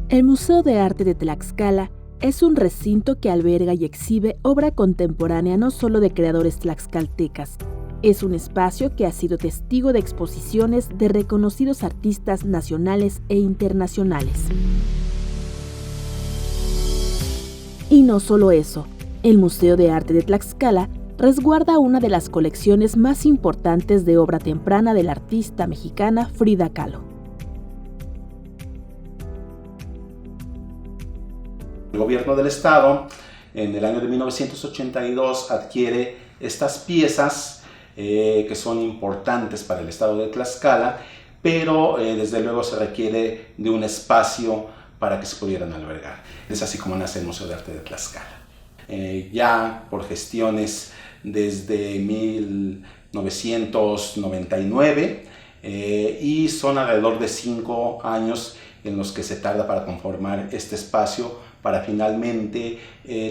El Museo de Arte de Tlaxcala es un recinto que alberga y exhibe obra contemporánea no solo de creadores tlaxcaltecas. Es un espacio que ha sido testigo de exposiciones de reconocidos artistas nacionales e internacionales. Y no solo eso, el Museo de Arte de Tlaxcala resguarda una de las colecciones más importantes de obra temprana de la artista mexicana Frida Kahlo. El gobierno del estado en el año de 1982 adquiere estas piezas que son importantes para el estado de Tlaxcala, pero desde luego se requiere de un espacio para que se pudieran albergar. Es así como nace el Museo de Arte de Tlaxcala. Ya por gestiones desde 1999 y son alrededor de 5 años en los que se tarda para conformar este espacio para finalmente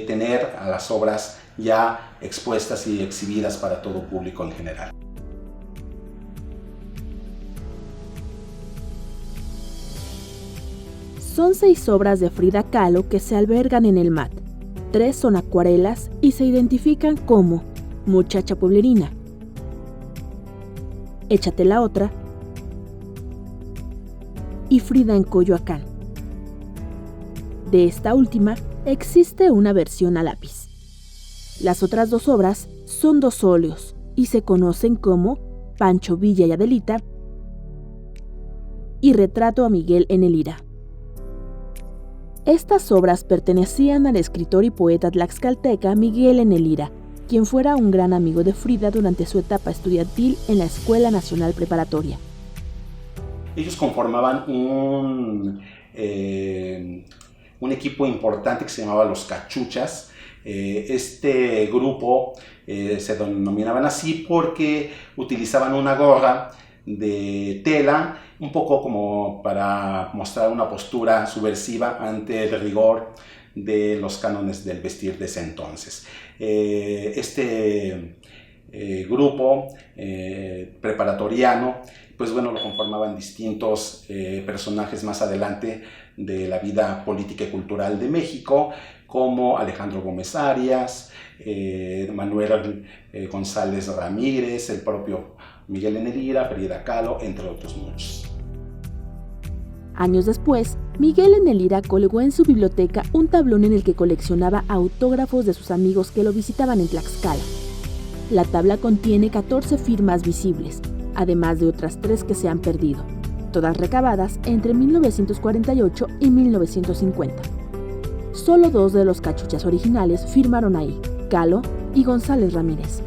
tener a las obras ya expuestas y exhibidas para todo público en general. Son 6 obras de Frida Kahlo que se albergan en el MAT. 3 son acuarelas y se identifican como Muchacha Pueblerina, Échate la otra y Frida en Coyoacán. De esta última existe una versión a lápiz. Las otras 2 obras son 2 óleos y se conocen como Pancho Villa y Adelita y Retrato a Miguel en el Lira. Estas obras pertenecían al escritor y poeta tlaxcalteca Miguel en el Lira, quien fuera un gran amigo de Frida durante su etapa estudiantil en la Escuela Nacional Preparatoria. Ellos conformaban un equipo importante que se llamaba Los Cachuchas. Este grupo se denominaban así porque utilizaban una gorra de tela, un poco como para mostrar una postura subversiva ante el rigor de los cánones del vestir de ese entonces. Este grupo preparatoriano, pues bueno, lo conformaban distintos personajes más adelante de la vida política y cultural de México, como Alejandro Gómez Arias, Manuel González Ramírez, el propio Miguel en el Lira, Frida Kahlo, entre otros muchos. Años después, Miguel en el Lira colgó en su biblioteca un tablón en el que coleccionaba autógrafos de sus amigos que lo visitaban en Tlaxcala. La tabla contiene 14 firmas visibles, además de otras 3 que se han perdido, todas recabadas entre 1948 y 1950. Solo 2 de los cachuchas originales firmaron ahí, Kahlo y González Ramírez.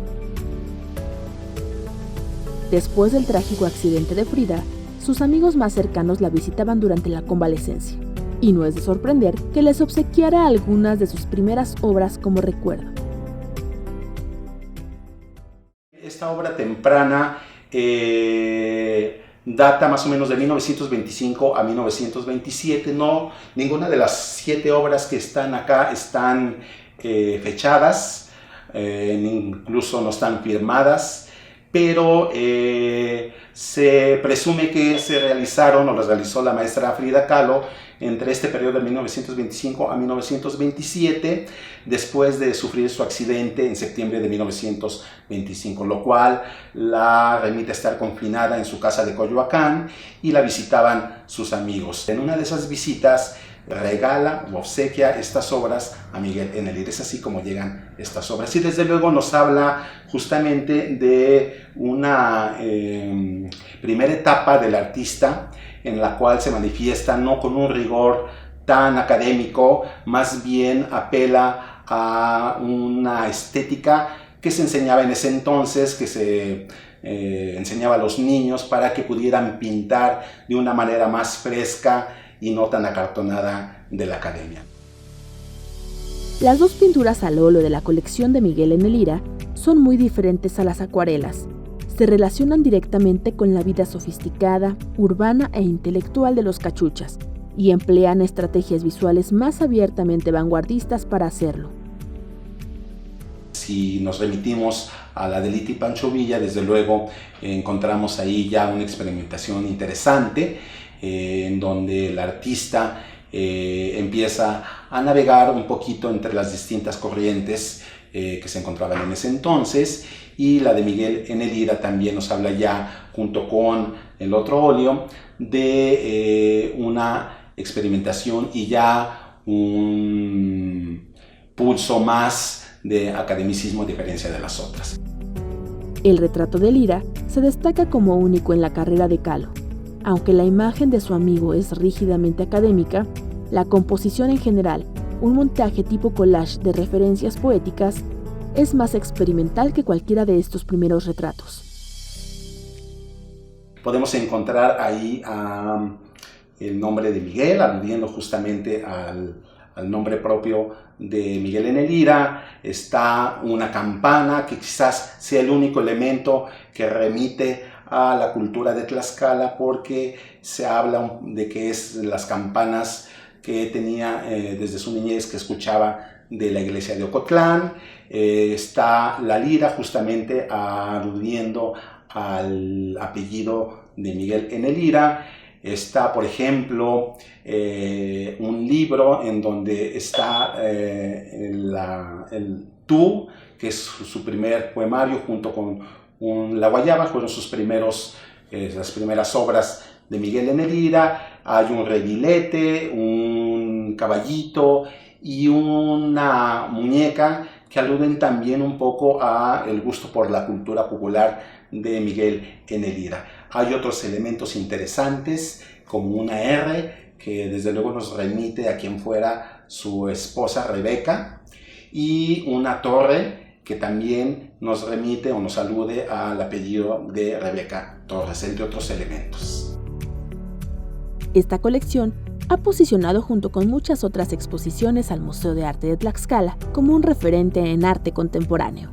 Después del trágico accidente de Frida, sus amigos más cercanos la visitaban durante la convalecencia, y no es de sorprender que les obsequiara algunas de sus primeras obras como recuerdo. Esta obra temprana data más o menos de 1925 a 1927. No, ninguna de las 7 obras que están acá están fechadas, incluso no están firmadas, pero se presume que se realizaron o las realizó la maestra Frida Kahlo entre este periodo de 1925 a 1927, después de sufrir su accidente en septiembre de 1925, lo cual la remite a estar confinada en su casa de Coyoacán y la visitaban sus amigos. En una de esas visitas regala o obsequia estas obras a Miguel en el Lira. Es así como llegan estas obras. Y desde luego nos habla justamente de una primera etapa del artista en la cual se manifiesta no con un rigor tan académico, más bien apela a una estética que se enseñaba en ese entonces, que se enseñaba a los niños para que pudieran pintar de una manera más fresca y no tan acartonada de la academia. Las 2 pinturas al óleo de la colección de Miguel en el Lira son muy diferentes a las acuarelas. Se relacionan directamente con la vida sofisticada, urbana e intelectual de los cachuchas y emplean estrategias visuales más abiertamente vanguardistas para hacerlo. Si nos remitimos a la Adelita y Pancho Villa, desde luego encontramos ahí ya una experimentación interesante en donde el artista empieza a navegar un poquito entre las distintas corrientes que se encontraban en ese entonces, y la de Miguel N. Lira también nos habla ya, junto con el otro óleo, de una experimentación y ya un pulso más de academicismo a diferencia de las otras. El retrato de Lira se destaca como único en la carrera de Kahlo. Aunque la imagen de su amigo es rígidamente académica, la composición en general, un montaje tipo collage de referencias poéticas, es más experimental que cualquiera de estos primeros retratos. Podemos encontrar ahí el nombre de Miguel, aludiendo justamente al nombre propio de Miguel N. Lira. Está una campana que quizás sea el único elemento que remite a la cultura de Tlaxcala, porque se habla de que es las campanas que tenía desde su niñez, que escuchaba de la iglesia de Ocotlán. Está la lira, justamente aludiendo al apellido de Miguel N. Lira. Está, por ejemplo, un libro en donde está el Tú, que es su primer poemario, junto con La Guayaba, fueron las primeras obras de Miguel N. Lira. Hay un reguilete, un caballito y una muñeca que aluden también un poco a el gusto por la cultura popular de Miguel N. Lira. Hay otros elementos interesantes, como una R, que desde luego nos remite a quien fuera su esposa Rebeca, y una torre que también nos remite o nos alude al apellido de Rebeca Torres, entre otros elementos. Esta colección ha posicionado junto con muchas otras exposiciones al Museo de Arte de Tlaxcala como un referente en arte contemporáneo.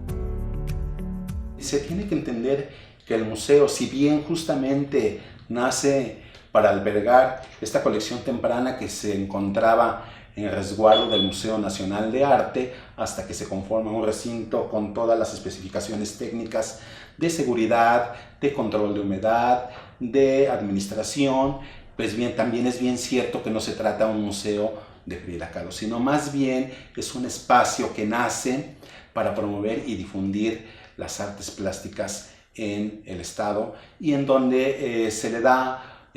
Se tiene que entender que el museo, si bien justamente nace para albergar esta colección temprana que se encontraba en resguardo del Museo Nacional de Arte, hasta que se conforma un recinto con todas las especificaciones técnicas de seguridad, de control de humedad, de administración, pues bien, también es bien cierto que no se trata de un museo de Frida Kahlo, sino más bien es un espacio que nace para promover y difundir las artes plásticas en el estado, y en donde se le da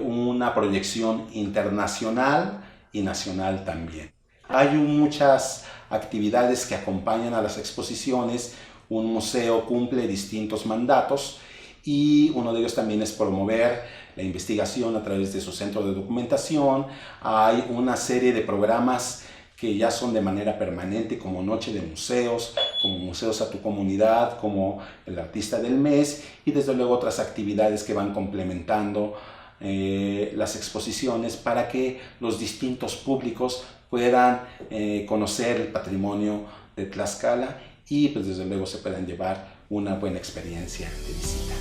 una proyección internacional y nacional también. Hay muchas actividades que acompañan a las exposiciones. Un museo cumple distintos mandatos, y uno de ellos también es promover la investigación a través de su centro de documentación. Hay una serie de programas que ya son de manera permanente, como Noche de Museos, como Museos a tu Comunidad, como el Artista del Mes, y desde luego otras actividades que van complementando las exposiciones para que los distintos públicos puedan conocer el patrimonio de Tlaxcala y pues desde luego se puedan llevar una buena experiencia de visita.